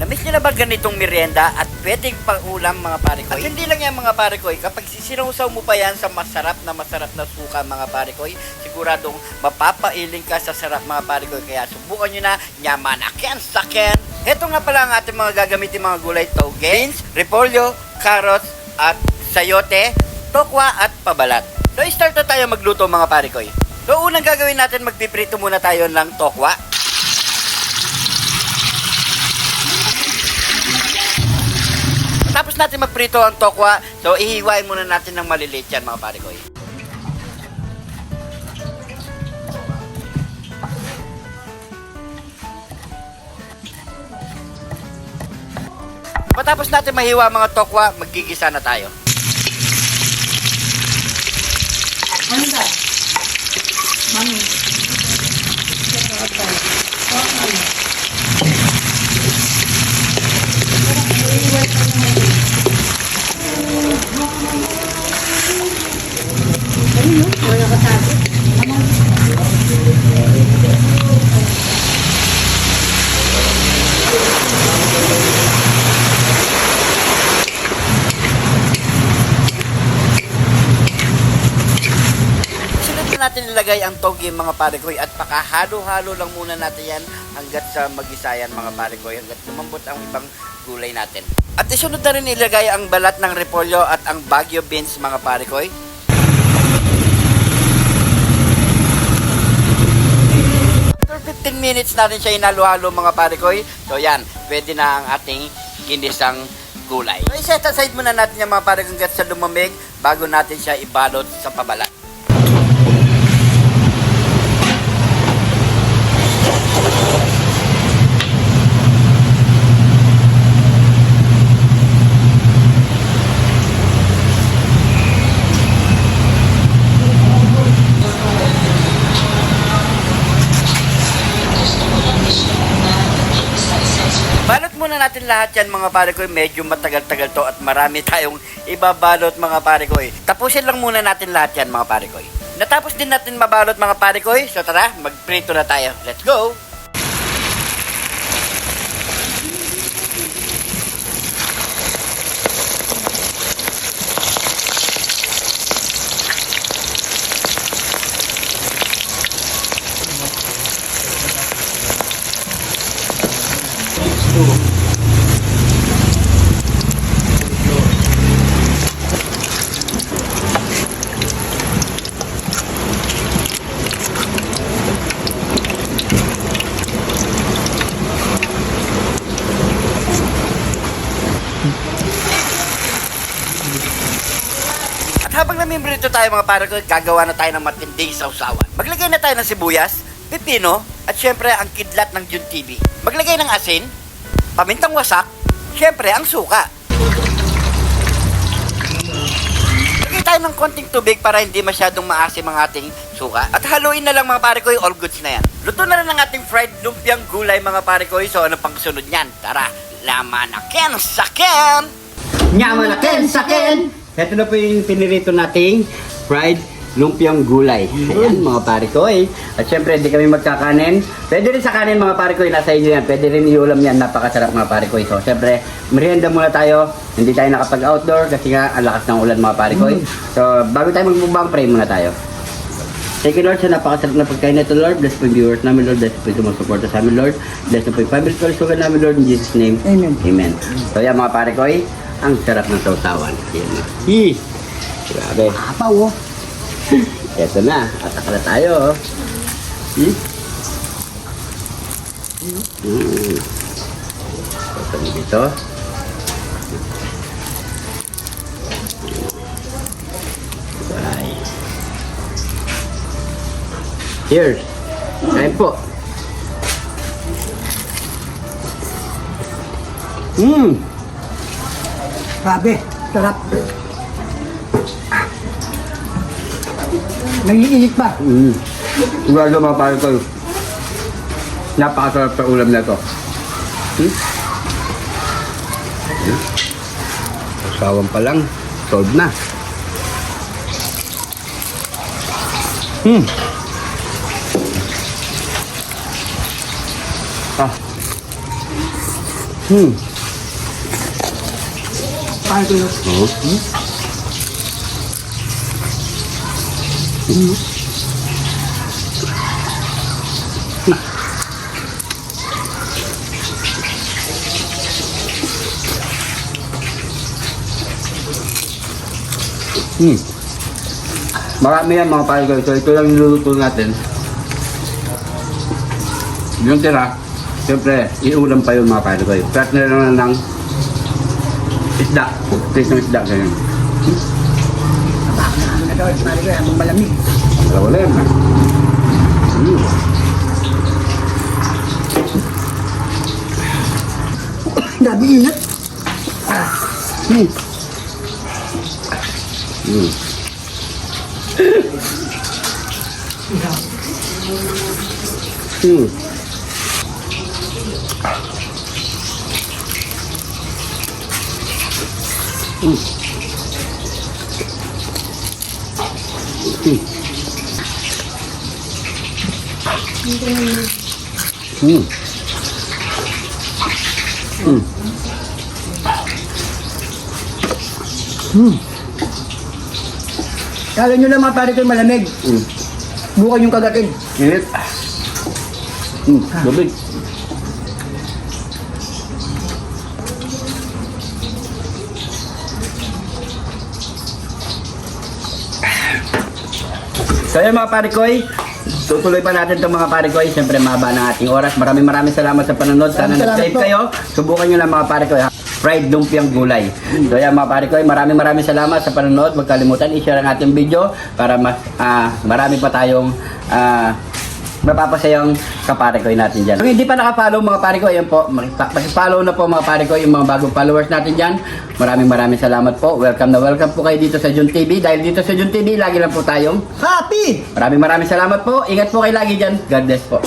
Namiss nyo na ba ganitong merienda at pwedeng pang-ulam mga pare ko? At hindi lang yan mga pare ko, kapag sisinausaw mo pa yan sa masarap na suka mga pare ko, siguradong mapapailing ka sa sarap mga pare ko. Kaya subukan nyo na, yamanaken saken. Heto nga pala ang ating mga gagamitin mga gulay to. Beans, repolyo, carrots, at sayote, tokwa at pabalat. So start na tayo magluto mga pare ko. So unang gagawin natin, magpiprito muna tayo ng tokwa. Tapos natin magprito ang tokwa, so ihiwain muna natin ng maliliit yan mga pare ko. Matapos natin mahiwa mga tokwa, magigisa na tayo. Ano ba? Mami. Wala ka sabi. Sunod na natin ilagay ang togi mga pare ko at pakahalo-halo lang muna natin yan hanggat sa magisayan mga pare ko, hanggat lumambot ang ibang gulay natin. At isunod na rin ilagay ang balat ng repolyo at ang Baguio beans mga pare ko. After 15 minutes natin siya inalo-halo mga pare ko. So yan, pwede na ang ating ginisang gulay. So iset aside muna natin yung mga pare ko hanggat sa lumamig bago natin siya ibalot sa pabalat. Balot muna natin lahat yan mga pare ko. Medyo matagal-tagal to at marami tayong ibabalot mga pare ko. Tapusin lang muna natin lahat yan mga pare ko. Natapos din natin mabalot mga pare ko. So tara, magprito na tayo. Let's go! At habang namimbrito tayo mga pare ko, gagawa na tayo ng matinding sausawan. Maglagay na tayo ng sibuyas, pipino, at syempre ang kidlat ng Jun TV. Maglagay ng asin, pamintang wasak, syempre ang suka. Lagay tayo ng konting tubig para hindi masyadong maasim ang ating suka. At haluin na lang mga pare ko, all goods na yan. Luto na rin ang ating fried lumpiang gulay mga pare ko. So ano pang sunod niyan? Tara, lamanaken saken! Nyamanaken saken! Ito na po yung pinirito nating fried lumpiang gulay. Ayan mga pare ko At syempre hindi kami magkakanin. Pwede rin sa kanin mga pare ko nasa inyo yan. Pwede rin iulam yan. Napakasarap mga pare ko So syempre merienda muna tayo. Hindi tayo nakapag-outdoor kasi nga ang lakas ng ulan mga pare ko So bago tayo magbubang, pray muna tayo. Thank you Lord sa napakasarap na pagkain na ito Lord. Bless po yung viewers namin Lord. Bless po yung sumusuporta sa amin Lord. Bless na po yung family ko namin Lord. In Jesus name. Amen. Amen. So yan mga pare ko ang sarap ng sausawan. Yan. Grabe. Apaw, oh. Eto na. Atak na tayo. Ito dito. Bye. Cheers. Kain po. Grabe, sarap. Nangiinit pa. Sigurado mga pare ko. Napakasarap sa ulam na ito. Usawan pa lang. Solve na. Ah. Paano ko yun? Oo. Marami yan mga pare ko. Ito lang niluluto natin. Yung tira, siyempre, iulam pa yun mga pare ko. Partner naman ng isda. Taste ng isda ganyan. Ano daw, pare ko, ang malamig. Wala yan. Grabe init. Kala nyo lang mga pare ko malamig. Bukan yung kagatin. Init. Babig. So yun mga parikoy, tutuloy pa natin itong mga parikoy. Siyempre mahaba na ating oras. Maraming salamat sa panonood. Sana Salamat nag-save po. kayo. Subukan nyo lang mga parikoy. Fried lumpiang gulay. So yan mga parikoy, maraming salamat sa panonood. Huwag kalimutan i-share ang ating video para mas marami pa tayong mapapasayang kaparikoy natin dyan. Kung hindi pa nakapollow mga parikoy, ayan po, pakipollow na po mga parikoy, yung mga bagong followers natin dyan. Maraming salamat po. Welcome po kayo dito sa Jun TV. Dahil dito sa Jun TV, lagi lang po tayong Happy! maraming salamat po. Ingat po kayo lagi dyan. God bless po.